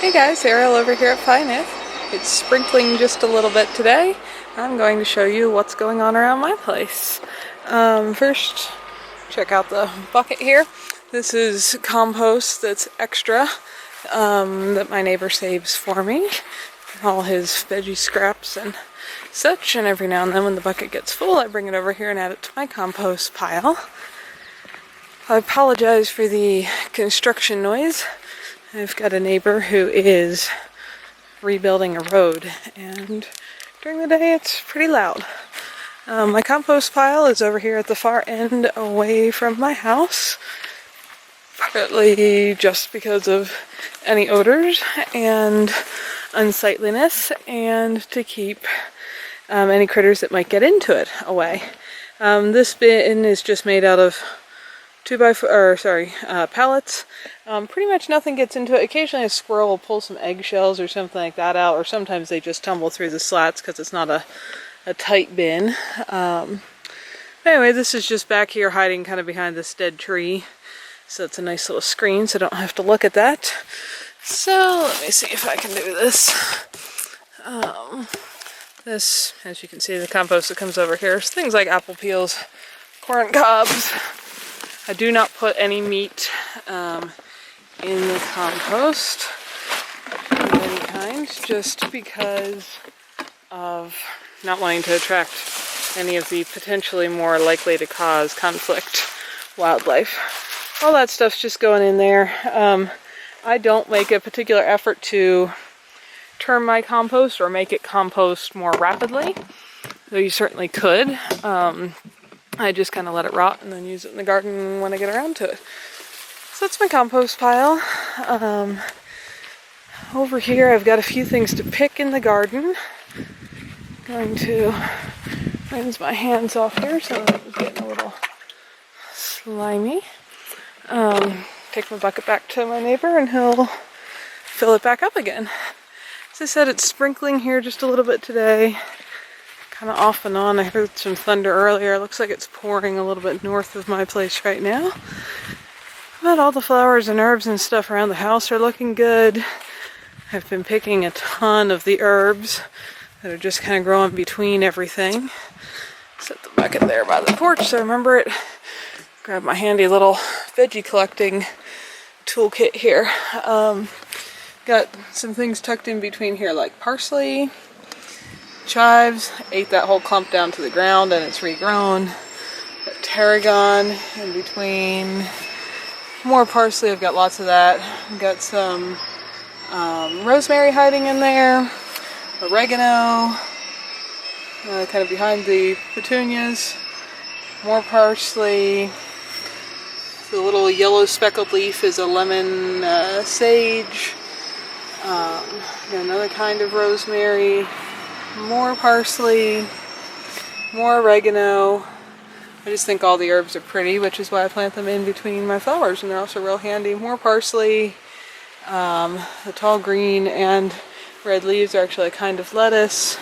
Hey guys, Ariel over here at Nyth. It's sprinkling just a little bit today. I'm going to show you what's going on around my place. First, check out the bucket here. This is compost that's extra that my neighbor saves for me. All his veggie scraps and such, and every now and then when the bucket gets full, I bring it over here and add it to my compost pile. I apologize for the construction noise. I've got a neighbor who is rebuilding a road, and during the day it's pretty loud. My compost pile is over here at the far end away from my house, partly just because of any odors and unsightliness, and to keep any critters that might get into it away. This bin is just made out of pallets. Pretty much nothing gets into it. Occasionally a squirrel will pull some eggshells or something like that out, or sometimes they just tumble through the slats because it's not a tight bin. Anyway, this is just back here hiding kind of behind this dead tree. So it's a nice little screen so I don't have to look at that. So let me see if I can do this. This, as you can see, the compost that comes over here is things like apple peels, corn cobs. I do not put any meat in the compost of any kind, just because of not wanting to attract any of the potentially more likely to cause conflict wildlife. All that stuff's just going in there. I don't make a particular effort to turn my compost or make it compost more rapidly, though you certainly could. I just kind of let it rot and then use it in the garden when I get around to it. So that's my compost pile. Over here I've got a few things to pick in the garden. I'm going to rinse my hands off here so that it's getting a little slimy. Take my bucket back to my neighbor and he'll fill it back up again. As I said, it's sprinkling here just a little bit today. Kind of off and on. I heard some thunder earlier. It looks like it's pouring a little bit north of my place right now. But all the flowers and herbs and stuff around the house are looking good. I've been picking a ton of the herbs that are just kind of growing between everything. Set the bucket there by the porch so I remember it. Grab my handy little veggie collecting toolkit here. Got some things tucked in between here like parsley, chives. Ate that whole clump down to the ground and it's regrown. Got tarragon in between. More parsley, I've got lots of that. I've got some rosemary hiding in there. Oregano, kind of behind the petunias. More parsley. The little yellow speckled leaf is a lemon sage. Got another kind of rosemary. More parsley, more oregano. I just think all the herbs are pretty, which is why I plant them in between my flowers, and they're also real handy. More parsley, the tall green and red leaves are actually a kind of lettuce.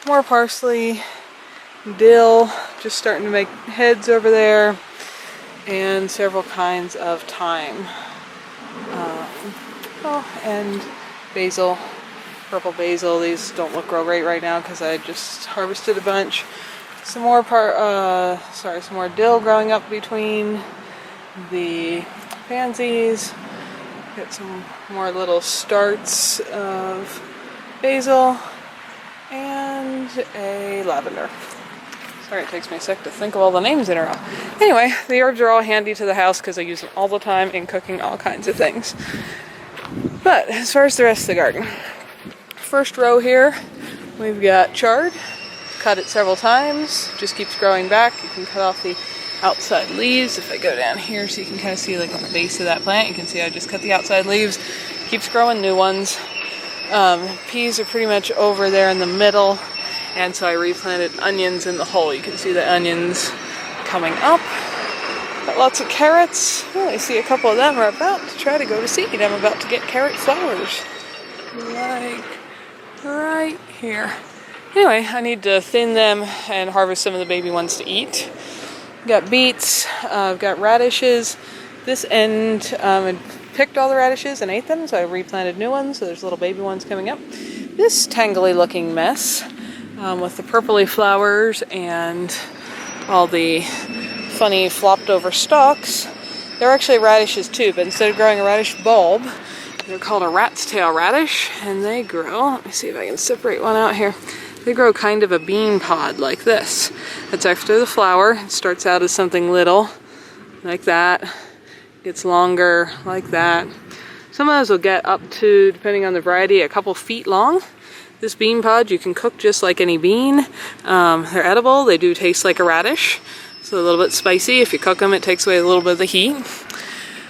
More parsley, dill, just starting to make heads over there, and several kinds of thyme. And basil. Purple basil. These don't look real great right now because I just harvested a bunch. Some more some more dill growing up between the pansies. Got some more little starts of basil and a lavender. Sorry, it takes me a sec to think of all the names in a row. Anyway, the herbs are all handy to the house because I use them all the time in cooking all kinds of things. But as far as the rest of the garden, first row here, we've got chard. Cut it several times, just keeps growing back. You can cut off the outside leaves. If I go down here so you can kind of see like on the base of that plant, you can see I just cut the outside leaves. Keeps growing new ones. Peas are pretty much over there in the middle, and so I replanted onions in the hole. You can see the onions coming up. Got lots of carrots. Oh, I see a couple of them are about to try to go to seed. I'm about to get carrot flowers. Like right here. Anyway, I need to thin them and harvest some of the baby ones to eat. Got beets, I've got radishes. This end, picked all the radishes and ate them, so I replanted new ones, so there's little baby ones coming up. This tangly looking mess with the purpley flowers and all the funny flopped over stalks, they're actually radishes too, but instead of growing a radish bulb, they're called a rat's tail radish, and they grow, let me see if I can separate one out here. They grow kind of a bean pod like this. That's after the flower. It starts out as something little, like that. Gets longer, like that. Some of those will get up to, depending on the variety, a couple feet long. This bean pod you can cook just like any bean. They're edible. They do taste like a radish. So a little bit spicy. If you cook them, it takes away a little bit of the heat.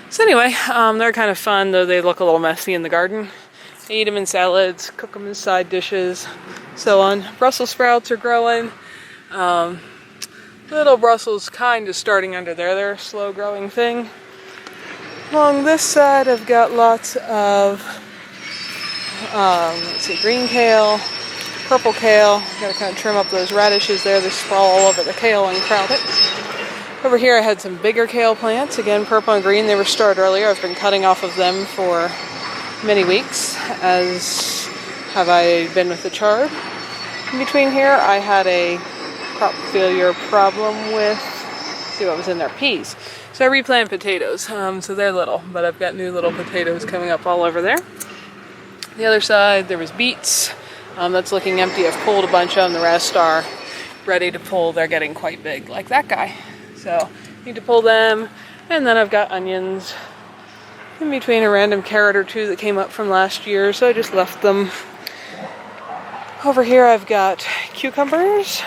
So anyway, they're kind of fun, though they look a little messy in the garden. I eat them in salads, cook them in side dishes, so on. Brussels sprouts are growing. Little Brussels kind of starting under there. They're a slow growing thing. Along this side I've got lots of, let's see, green kale, purple kale. Gotta kind of trim up those radishes there. They sprawl all over the kale and crowd it. Over here I had some bigger kale plants. Again, purple and green. They were started earlier. I've been cutting off of them for many weeks, as have I been with the chard. In between here I had a crop failure problem with, let's see what was in there, peas. So I replanted potatoes, so they're little, but I've got new little potatoes coming up all over there. The other side there was beets. That's looking empty. I've pulled a bunch of them. The rest are ready to pull. They're getting quite big, like that guy. So need to pull them. And then I've got onions in between, a random carrot or two that came up from last year, so I just left them. Over here I've got cucumbers,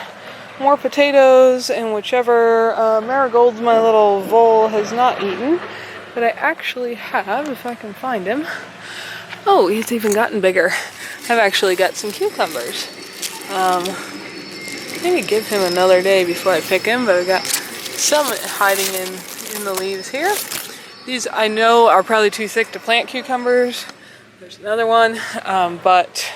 more potatoes, and whichever marigolds my little vole has not eaten. But I actually have, if I can find him. Oh, he's even gotten bigger. I've actually got some cucumbers. Maybe give him another day before I pick him, but I've got some hiding in the leaves here. These I know are probably too thick to plant cucumbers. There's another one, but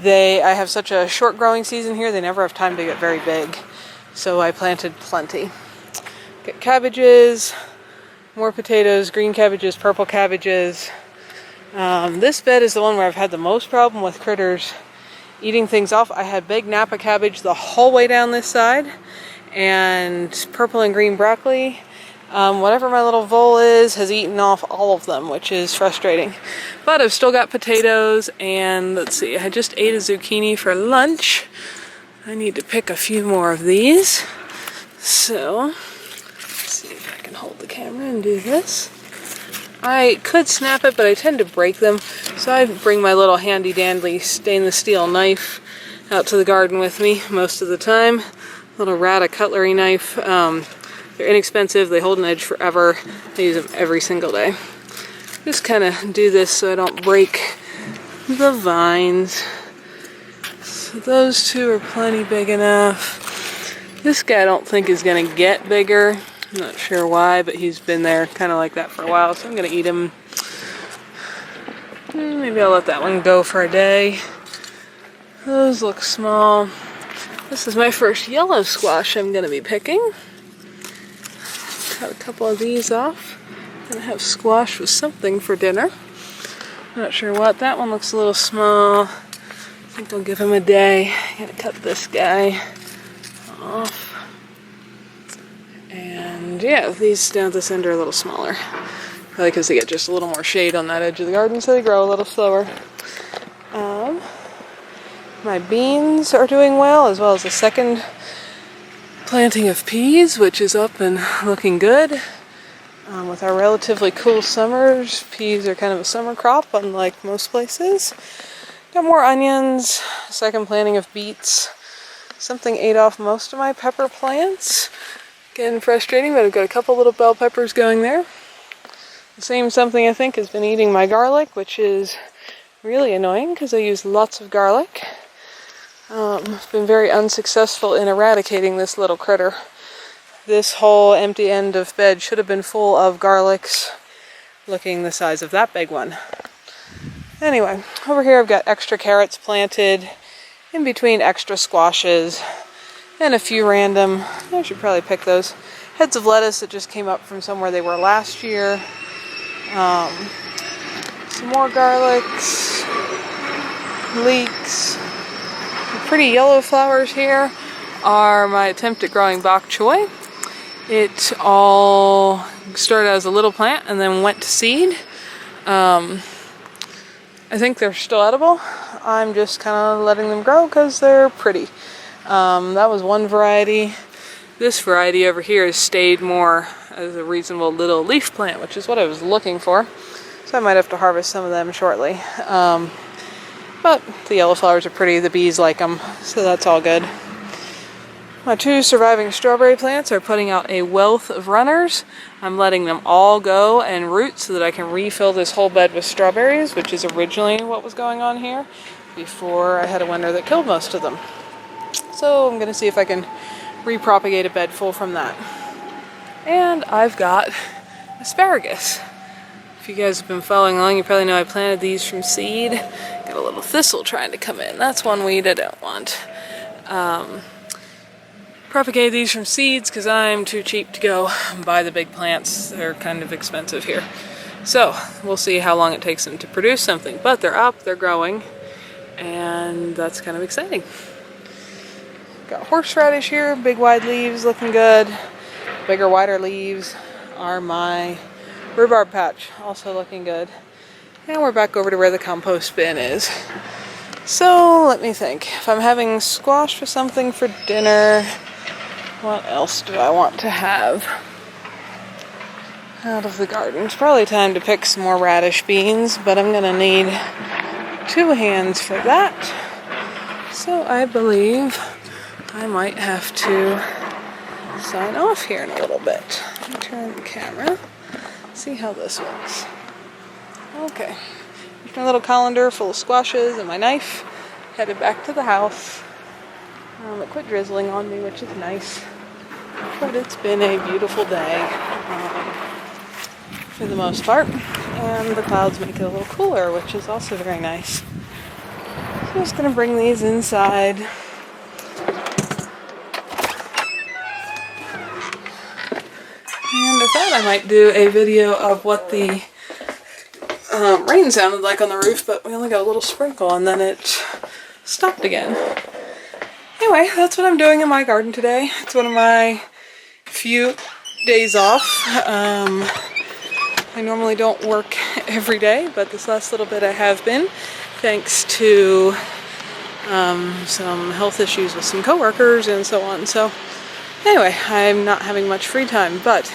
I have such a short growing season here, they never have time to get very big. So I planted plenty. Get cabbages, more potatoes, green cabbages, purple cabbages. This bed is the one where I've had the most problem with critters eating things off. I had big Napa cabbage the whole way down this side, and purple and green broccoli. Whatever my little vole has eaten off all of them, which is frustrating. But I've still got potatoes, and let's see, I just ate a zucchini for lunch. I need to pick a few more of these. So, let's see if I can hold the camera and do this. I could snap it, but I tend to break them, so I bring my little handy dandy stainless steel knife out to the garden with me most of the time. Little Rada cutlery knife. They're inexpensive, they hold an edge forever. I use them every single day. Just kind of do this so I don't break the vines. So those two are plenty big enough. This guy I don't think is going to get bigger. I'm not sure why, but he's been there kind of like that for a while, so I'm going to eat him. Maybe I'll let that one go for a day. Those look small. This is my first yellow squash I'm going to be picking. Cut a couple of these off. I'm going to have squash with something for dinner. I'm not sure what. That one looks a little small. I think I'll give him a day. I'm going to cut this guy off. And yeah, these down at this end are a little smaller. Probably because they get just a little more shade on that edge of the garden, so they grow a little slower. My beans are doing well as the second planting of peas, which is up and looking good. With our relatively cool summers, peas are kind of a summer crop, unlike most places. Got more onions, second planting of beets. Something ate off most of my pepper plants. Getting frustrating, but I've got a couple little bell peppers going there. The same something I think has been eating my garlic, which is really annoying because I use lots of garlic. I've been very unsuccessful in eradicating this little critter. This whole empty end of bed should have been full of garlics, looking the size of that big one. Anyway, over here I've got extra carrots planted in between extra squashes and a few random, I should probably pick those, heads of lettuce that just came up from somewhere they were last year. Some more garlics, leeks. The pretty yellow flowers here are my attempt at growing bok choy. It all started as a little plant and then went to seed. I think they're still edible. I'm just kind of letting them grow because they're pretty. That was one variety. This variety over here has stayed more as a reasonable little leaf plant, which is what I was looking for. So I might have to harvest some of them shortly. But the yellow flowers are pretty, the bees like them, so that's all good. My two surviving strawberry plants are putting out a wealth of runners. I'm letting them all go and root so that I can refill this whole bed with strawberries, which is originally what was going on here before I had a winter that killed most of them. So I'm going to see if I can repropagate a bed full from that. And I've got asparagus. If you guys have been following along, you probably know I planted these from seed. Got a little thistle trying to come in. That's one weed I don't want. Propagate these from seeds because I'm too cheap to go buy the big plants. They're kind of expensive here. So we'll see how long it takes them to produce something. But they're up, they're growing, and that's kind of exciting. Got horseradish here, big wide leaves looking good. Bigger, wider leaves are my rhubarb patch, also looking good. And we're back over to where the compost bin is. So let me think. If I'm having squash for something for dinner, what else do I want to have out of the garden? It's probably time to pick some more radish beans, but I'm gonna need 2 hands for that. So I believe I might have to sign off here in a little bit. Let me turn the camera, see how this looks. Okay, here's my little colander full of squashes and my knife. Headed back to the house. It quit drizzling on me, which is nice. But it's been a beautiful day for the most part. And the clouds make it a little cooler, which is also very nice. So I'm just going to bring these inside. And I thought I might do a video of what the rain sounded like on the roof, but we only got a little sprinkle and then it stopped again. Anyway, that's what I'm doing in my garden today. It's one of my few days off. I normally don't work every day, but this last little bit I have been, thanks to some health issues with some coworkers and so on. So anyway, I'm not having much free time, but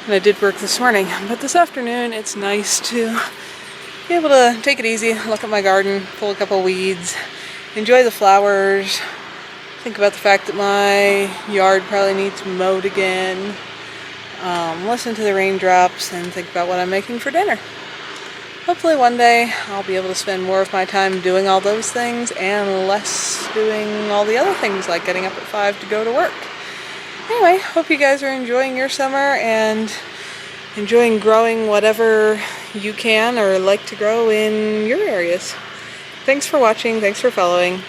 and I did work this morning. But this afternoon, it's nice to be able to take it easy, look at my garden, pull a couple weeds, enjoy the flowers, think about the fact that my yard probably needs mowed again, listen to the raindrops, and think about what I'm making for dinner. Hopefully one day I'll be able to spend more of my time doing all those things and less doing all the other things like getting up at 5 to go to work. Anyway, hope you guys are enjoying your summer and enjoying growing whatever you can or like to grow in your areas. Thanks for watching, thanks for following.